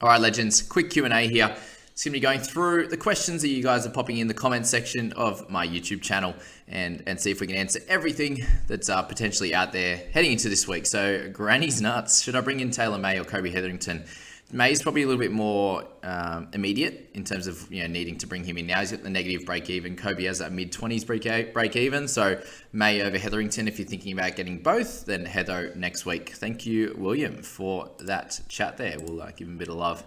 All right, legends, quick Q&A here. It's going to be going through the questions that you guys are popping in the comment section of my YouTube channel and see if we can answer everything that's potentially out there heading into this week. So, Granny's nuts. Should I bring in Taylor May or Kobe Hetherington? May's probably a little bit more immediate in terms of needing to bring him in now. He's got the negative break even. Kobe has that mid-20s break even. So May over Hetherington. If you're thinking about getting both, then Heather next week. Thank you, William, for that chat there. We'll give him a bit of love.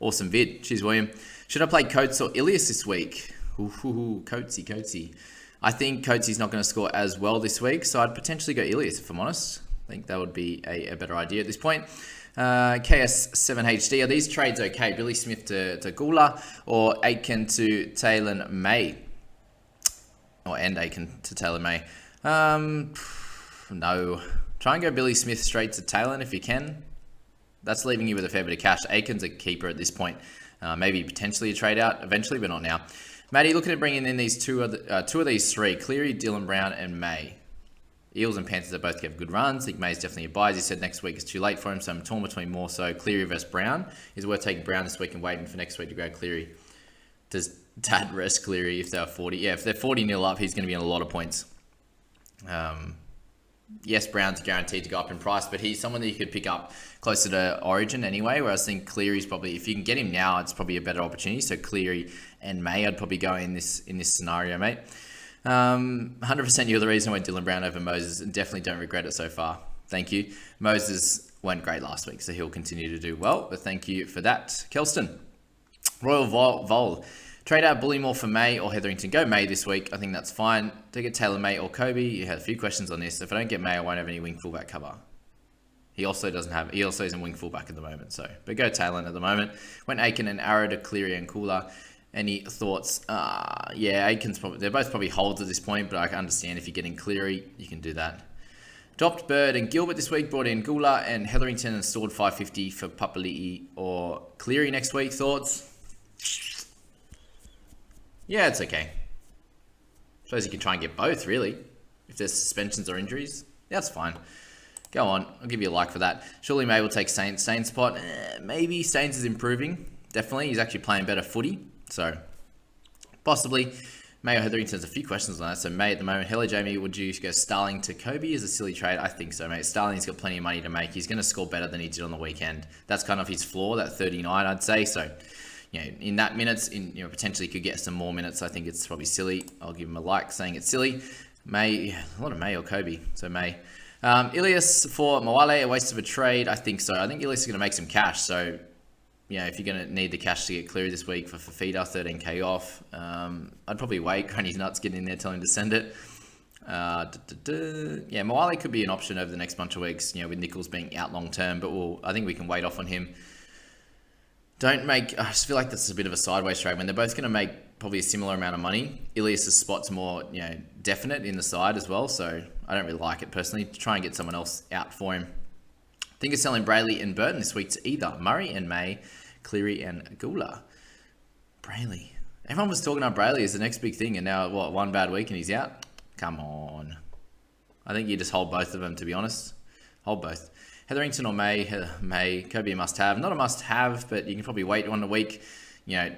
Awesome vid. Cheers, William. Should I play Coates or Ilias this week? Coatesy. I think Coatesy's not going to score as well this week, so I'd potentially go Ilias if I'm honest. I think that would be a better idea at this point. KS7HD, are these trades okay? Billy Smith to Gula or Aitken to Taylor May? And Aitken to Taylor May. No. Try and go Billy Smith straight to Taylor if you can. That's leaving you with a fair bit of cash. Aitken's a keeper at this point. Maybe potentially a trade out eventually, but not now. Matty, looking at bringing in these two of these three, Cleary, Dylan Brown, and May. Eels and Panthers, they both have good runs. I think May's definitely a buy. As he said, next week is too late for him, so I'm torn between more so Cleary versus Brown. Is it worth taking Brown this week and waiting for next week to grab Cleary? Does Dad rest Cleary if they're 40? Yeah, if they're 40-0 up, he's going to be on a lot of points. Yes, Brown's guaranteed to go up in price, but he's someone that you could pick up closer to Origin anyway, whereas I think Cleary's probably, if you can get him now, it's probably a better opportunity. So Cleary and May, I'd probably go in this scenario, mate. 100% you're the reason I went Dylan Brown over Moses, and definitely don't regret it so far. Thank you. Moses went great last week, so he'll continue to do well, but thank you for that. Kelston. Royal Vol. Trade out Bullymore for May or Hetherington. Go May this week. I think that's fine. To get Taylor May or Kobe, you had a few questions on this. If I don't get May, I won't have any wing fullback cover. He also isn't wing fullback at the moment, so. But go Taylor at the moment. Went Aiken and Arrow to Cleary and Cooler. Any thoughts? Yeah, Aiken's probably, they're both probably holds at this point, but I can understand if you're getting Cleary, you can do that. Dropped Bird and Gilbert this week, brought in Gula and Hetherington and stored 550 for Papali'i or Cleary next week. Thoughts? Yeah, it's okay. Suppose you can try and get both, really. If there's suspensions or injuries, yeah, that's fine. Go on, I'll give you a like for that. Surely May will take Staines' spot. Maybe Staines is improving. Definitely, he's actually playing better footy. So, possibly. May or Hetherington's a few questions on that. So, May at the moment. Hello, Jamie. Would you go Starling to Kobe as a silly trade? I think so, mate. Starling's got plenty of money to make. He's going to score better than he did on the weekend. That's kind of his floor, that 39, I'd say. So, in that minutes, potentially could get some more minutes. I think it's probably silly. I'll give him a like saying it's silly. May, a lot of May or Kobe. So, May. Ilias for Mawale, a waste of a trade. I think so. I think Ilias is going to make some cash. So, if you're going to need the cash to get Cleary this week for Fafita, 13k off, I'd probably wait. Granny's nuts, get in there, tell him to send it. Mawale could be an option over the next bunch of weeks, with Nichols being out long term, but I think we can wait off on him. I just feel like that's a bit of a sideways trade when they're both going to make probably a similar amount of money. Ilias' spot's more, definite in the side as well, so I don't really like it personally. Try and get someone else out for him. Think of selling Brayley and Burton this week to either Murray and May, Cleary and Gula. Brayley. Everyone was talking about Brayley as the next big thing, and now, one bad week and he's out? Come on. I think you just hold both of them, to be honest. Hold both. Hetherington or May? May. Kobe a must-have. Not a must-have, but you can probably wait one a week. How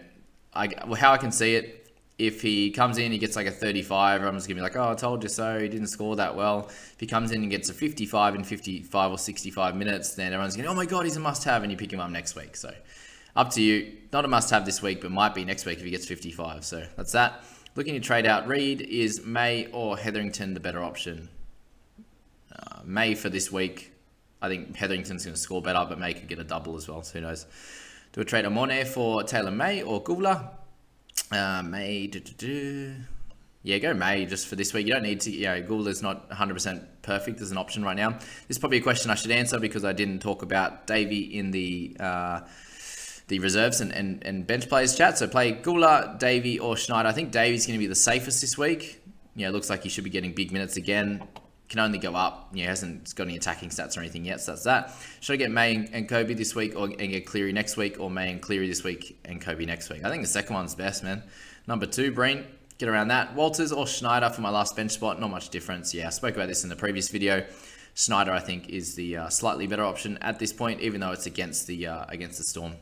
I can see it, if he comes in, he gets like a 35, everyone's going to be like, oh, I told you so, he didn't score that well. If he comes in and gets a 55 in 55 or 65 minutes, then everyone's going, oh my God, he's a must-have, and you pick him up next week. So, up to you. Not a must-have this week, but might be next week if he gets 55. So, that's that. Looking to trade out Reed, is May or Hetherington the better option? May for this week. I think Hetherington's going to score better, but May could get a double as well, so who knows. Do a trade Amone for Taylor May or Gula? May, yeah, go May just for this week. You don't need to, Gula's not 100% perfect as an option right now. This is probably a question I should answer because I didn't talk about Davey in the reserves and bench players chat. So play Gula, Davey or Schneider. I think Davey's going to be the safest this week. It looks like he should be getting big minutes again. Can only go up. He hasn't got any attacking stats or anything yet, so that's that. Should I get May and Kobe this week and get Cleary next week, or May and Cleary this week and Kobe next week? I think the second one's best, man. Number 2, Breen, get around that. Walters or Schneider for my last bench spot, not much difference. Yeah, I spoke about this in the previous video. Schneider, I think, is the slightly better option at this point, even though it's against the Storm.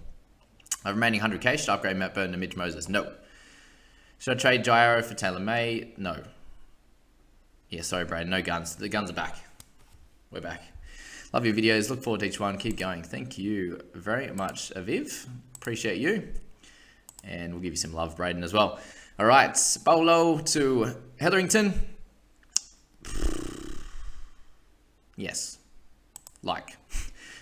I have remaining 100k. Should I upgrade Matt Burton to Mitch Moses? No. Should I trade Gyro for Talakai? No. Yeah, sorry, Brad. No guns. The guns are back. We're back. Love your videos. Look forward to each one. Keep going. Thank you very much, Aviv. Appreciate you. And we'll give you some love, Braden, as well. All right. Bolo to Hetherington. Yes. Like.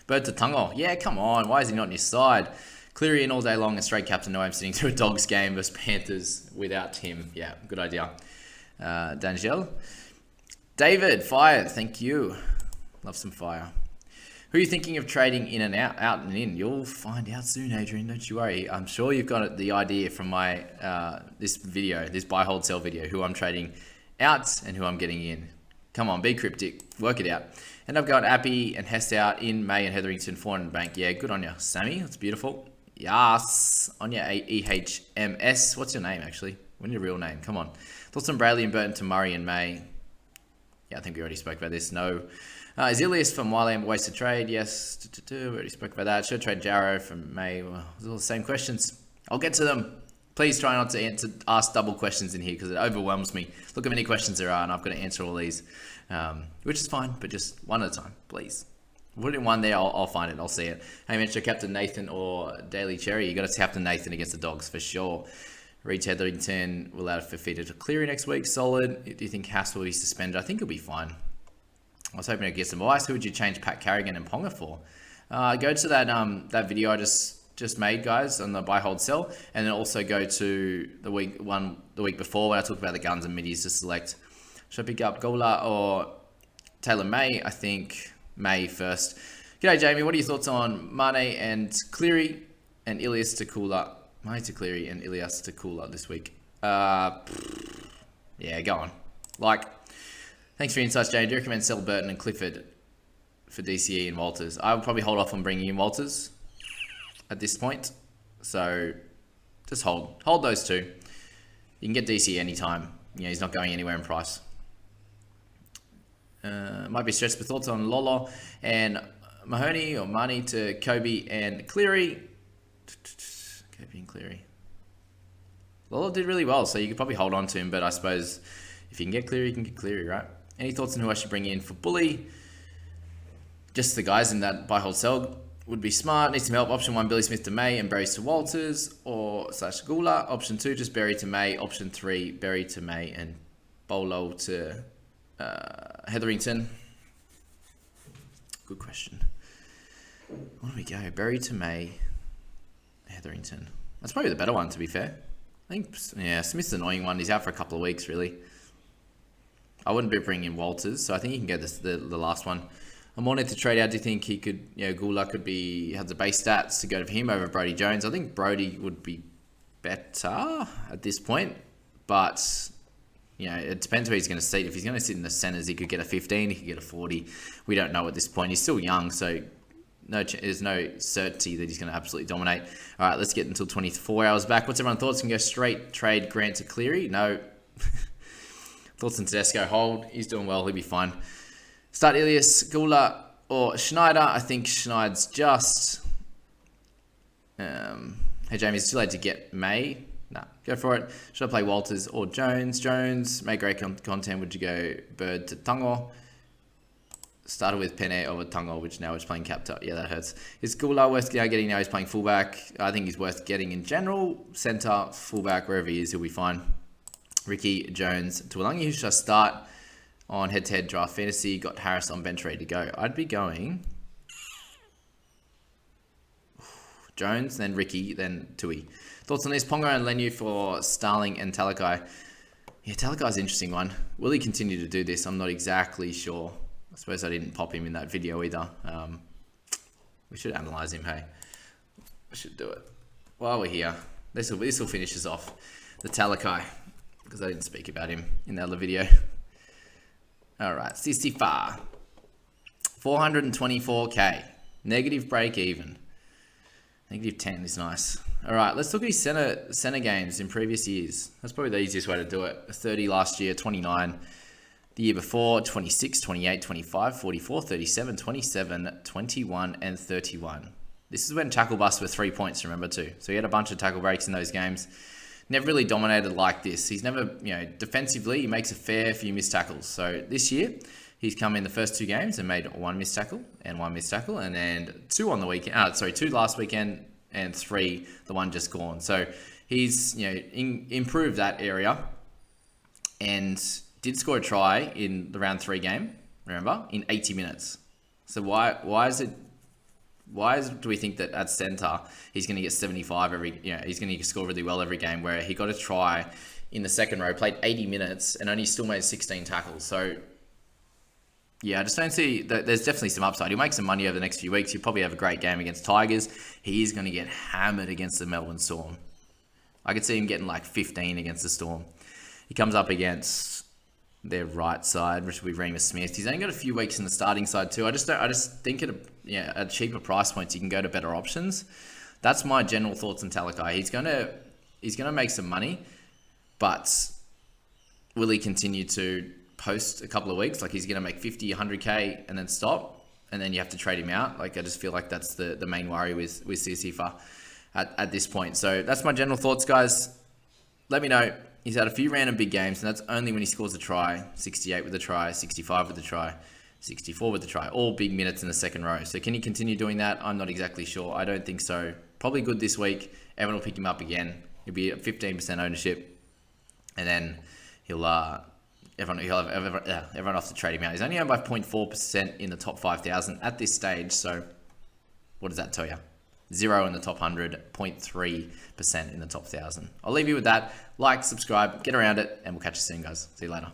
Bird to Tungo. Yeah, come on. Why is he not on your side? Cleary in all day long and straight captain. No, I'm sitting through a Dogs game versus Panthers without him. Yeah, good idea. Dangel. David, fired. Thank you. Love some fire. Who are you thinking of trading in and out and in? You'll find out soon, Adrian. Don't you worry. I'm sure you've got the idea from my this video, this buy, hold, sell video, who I'm trading out and who I'm getting in. Come on, be cryptic. Work it out. And I've got Appy and Hess out in May and Hetherington, 400 bank. Yeah, good on you, Sammy. That's beautiful. Yes. On your EHMS. What's your name, actually? What's your real name? Come on. Thoughts on Brayley and Burton to Murray in May. Yeah, I think we already spoke about this. No. Is Ilias from Wylam a waste of trade? Yes. We already spoke about that. Should I trade Jarrow from May? Well, those are all the same questions. I'll get to them. Please try not to ask double questions in here because it overwhelms me. Look how many questions there are and I've got to answer all these, which is fine, but just one at a time, please. Put in one there, I'll find it, I'll see it. Hey, man, should Captain Nathan or Daily Cherry? You got to Captain Nathan against the Dogs for sure. Reed Hetherington will out for feeder to Cleary next week. Solid. Do you think Haas will be suspended? I think he'll be fine. I was hoping to get some advice. Who would you change Pat Carrigan and Ponga for? Go to that video I just made, guys, on the buy, hold, sell, and then also go to the week before when I talked about the guns and middies to select. Should I pick up Gola or Taylor May? I think May first. G'day, Jamie. What are your thoughts on Mane and Cleary and Ilias to Kula? Mane to Cleary and Ilias to Kula this week. Yeah, go on. Like, thanks for your insights, Jamie. Do you recommend sell Burton and Clifford for DCE and Walters? I would probably hold off on bringing in Walters at this point. So just hold those two. You can get DC anytime. You know, he's not going anywhere in price. Might be stretched, but thoughts on Lolo and Mahoney or Marnie to Kobe and Cleary. Kobe and Cleary. Lolo did really well, so you could probably hold on to him, but I suppose if you can get Cleary, you can get Cleary, right? Any thoughts on who I should bring in for Bully? Just the guys in that buy, hold, sell would be smart. Needs some help. Option 1, Billy Smith to May and Berry to Walters or / Gula. Option 2, just Berry to May. Option 3, Berry to May and Bolo to Hetherington. Good question. Where do we go? Berry to May, Hetherington. That's probably the better one, to be fair. I think, yeah, Smith's the annoying one. He's out for a couple of weeks, really. I wouldn't be bringing in Walters, so I think you can get the last one. I'm wanting to trade out. Do you think he could, Gula could has the base stats to go to him over Brodie Jones? I think Brodie would be better at this point, but it depends where he's going to sit. If he's going to sit in the centers, he could get a 15, he could get a 40. We don't know at this point. He's still young, so there's no certainty that he's going to absolutely dominate. All right, let's get until 24 hours back. What's everyone's thoughts? Can go straight trade Grant to Cleary? No. Thoughts on Tedesco? Hold. He's doing well. He'll be fine. Start Ilias, Gula, or Schneider. I think Schneider's just... Hey, Jamie, it's too late to get May. Nah, go for it. Should I play Walters or Jones? Jones, made great content. Would you go Bird to Tungo? Started with Penne over Tungo, which now is playing captain. Yeah, that hurts. Is Gula worth getting now? He's playing fullback. I think he's worth getting in general. Centre, fullback, wherever he is, he'll be fine. Ricky Jones to Tuolangi, who should I start on head-to-head draft fantasy? Got Harris on bench ready to go. I'd be going Jones, then Ricky, then Tui. Thoughts on this? Ponga and Lenu for Starling and Talakai. Yeah, Talakai's an interesting one. Will he continue to do this? I'm not exactly sure. I suppose I didn't pop him in that video either. We should analyze him, hey? We should do it. While we're here, this will finish us off. The Talakai, because I didn't speak about him in the other video. All right, Sisifar. 424k. Negative break even. Negative 10 is nice. All right, let's look at his center games in previous years. That's probably the easiest way to do it. 30 last year, 29 the year before, 26, 28, 25, 44, 37, 27, 21, and 31. This is when tackle busts were 3 points, remember, too. So he had a bunch of tackle breaks in those games. Never really dominated like this. He's never, defensively, he makes a fair few missed tackles. So this year, he's come in the first 2 games and made 1 missed tackle and 1 missed tackle, and then 2 on the weekend. 2 last weekend and 3 the one just gone. So he's improved that area and did score a try in the round 3 game. Remember, in 80 minutes. So why do we think that at centre he's going to get 75 he's going to score really well every game, where he got a try in the second row, played 80 minutes and only still made 16 tackles. So yeah, I just don't see that. There's definitely some upside. He'll make some money over the next few weeks. He'll probably have a great game against Tigers. He is going to get hammered against the Melbourne Storm. I could see him getting like 15 against the Storm. He comes up against their right side, which will be Remus Smith. He's only got a few weeks in the starting side too. I just think at cheaper price points you can go to better options. That's my general thoughts on Talakai. He's gonna make some money, but will he continue to post a couple of weeks? Like, he's gonna make 50, 100k and then stop, and then you have to trade him out. Like, I just feel like that's the main worry with Sisifa at this point. So that's my general thoughts, guys. Let me know. He's had a few random big games, and that's only when he scores a try. 68 with a try, 65 with a try, 64 with a try. All big minutes in the second row. So can he continue doing that? I'm not exactly sure. I don't think so. Probably good this week. Everyone will pick him up again. He'll be at 15% ownership, and then everyone will have to trade him out. He's only owned by 0.4% in the top 5,000 at this stage. So what does that tell you? 0 in the top 100, 0.3% in the top 1,000. I'll leave you with that. Like, subscribe, get around it, and we'll catch you soon, guys. See you later.